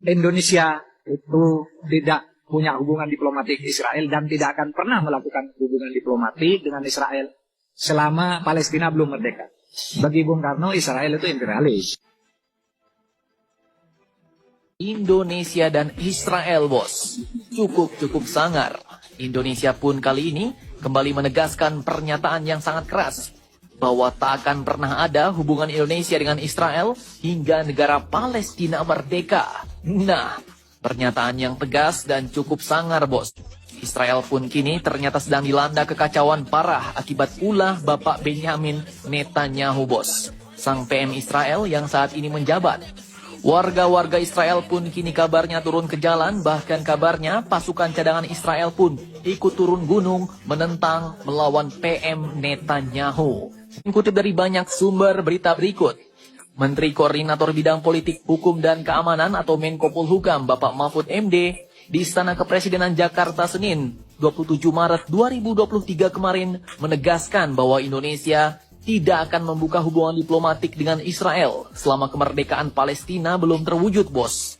Indonesia itu tidak punya hubungan diplomatik Israel dan tidak akan pernah melakukan hubungan diplomatik dengan Israel selama Palestina belum merdeka. Bagi Bung Karno, Israel itu imperialis. Indonesia dan Israel, bos. Cukup sangar. Indonesia pun kali ini kembali menegaskan pernyataan yang sangat keras bahwa tak akan pernah ada hubungan Indonesia dengan Israel hingga negara Palestina merdeka. Nah, pernyataan yang tegas dan cukup sangar, bos. Israel pun kini ternyata sedang dilanda kekacauan parah akibat ulah Bapak Benyamin Netanyahu, bos. Sang PM Israel yang saat ini menjabat. Warga-warga Israel pun kini kabarnya turun ke jalan, bahkan kabarnya pasukan cadangan Israel pun ikut turun gunung menentang melawan PM Netanyahu. Dikutip dari banyak sumber berita berikut, Menteri Koordinator Bidang Politik, Hukum, dan Keamanan atau Menko Polhukam Bapak Mahfud MD di Istana Kepresidenan Jakarta Senin 27 Maret 2023 kemarin menegaskan bahwa Indonesia tidak akan membuka hubungan diplomatik dengan Israel selama kemerdekaan Palestina belum terwujud, bos.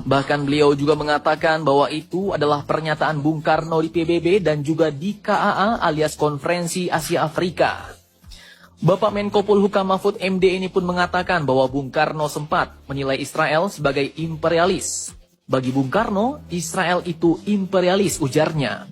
Bahkan beliau juga mengatakan bahwa itu adalah pernyataan Bung Karno di PBB dan juga di KAA alias Konferensi Asia Afrika. Bapak Menko Polhukam Mahfud MD ini pun mengatakan bahwa Bung Karno sempat menilai Israel sebagai imperialis. Bagi Bung Karno, Israel itu imperialis, ujarnya.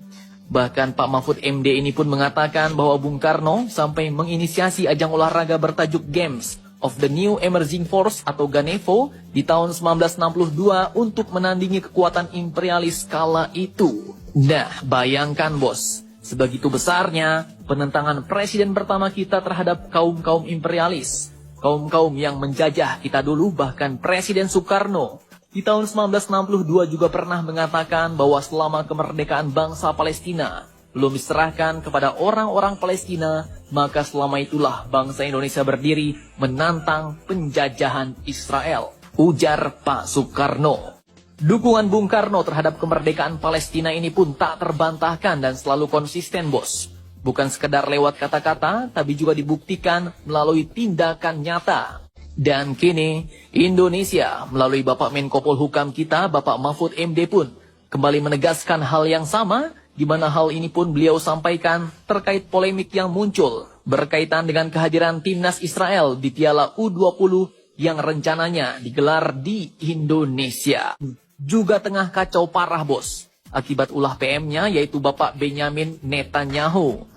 Bahkan Pak Mahfud MD ini pun mengatakan bahwa Bung Karno sampai menginisiasi ajang olahraga bertajuk Games of the New Emerging Force atau GANEVO di tahun 1962 untuk menandingi kekuatan imperialis kala itu. Nah, bayangkan, bos, sebegitu besarnya penentangan presiden pertama kita terhadap kaum-kaum imperialis. Kaum-kaum yang menjajah kita dulu, bahkan Presiden Soekarno di tahun 1962 juga pernah mengatakan bahwa selama kemerdekaan bangsa Palestina belum diserahkan kepada orang-orang Palestina, maka selama itulah bangsa Indonesia berdiri menantang penjajahan Israel, ujar Pak Soekarno. Dukungan Bung Karno terhadap kemerdekaan Palestina ini pun tak terbantahkan dan selalu konsisten, bos. Bukan sekedar lewat kata-kata, tapi juga dibuktikan melalui tindakan nyata. Dan kini, Indonesia melalui Bapak Menko Polhukam kita, Bapak Mahfud MD pun kembali menegaskan hal yang sama, di mana hal ini pun beliau sampaikan terkait polemik yang muncul berkaitan dengan kehadiran timnas Israel di Piala U20 yang rencananya digelar di Indonesia. Juga tengah kacau parah, bos, akibat ulah PM-nya yaitu Bapak Benyamin Netanyahu,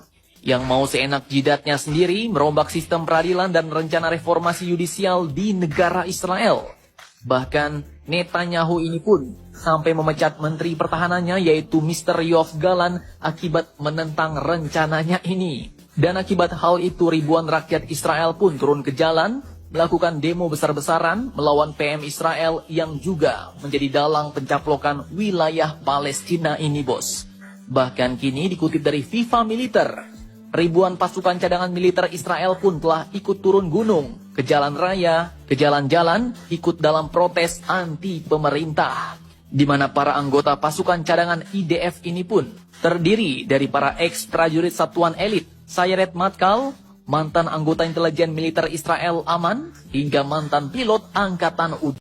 yang mau seenak jidatnya sendiri merombak sistem peradilan dan rencana reformasi yudisial di negara Israel. Bahkan Netanyahu ini pun sampai memecat Menteri Pertahanannya yaitu Mr. Yoav Gallant akibat menentang rencananya ini. Dan akibat hal itu ribuan rakyat Israel pun turun ke jalan melakukan demo besar-besaran melawan PM Israel yang juga menjadi dalang pencaplokan wilayah Palestina ini, bos. Bahkan kini dikutip dari FIFA Militer, ribuan pasukan cadangan militer Israel pun telah ikut turun gunung, ke jalan raya, ke jalan-jalan, ikut dalam protes anti pemerintah. Di mana para anggota pasukan cadangan IDF ini pun terdiri dari para ex-prajurit satuan elit, Sayeret Matkal, mantan anggota intelijen militer Israel Aman, hingga mantan pilot Angkatan Udara.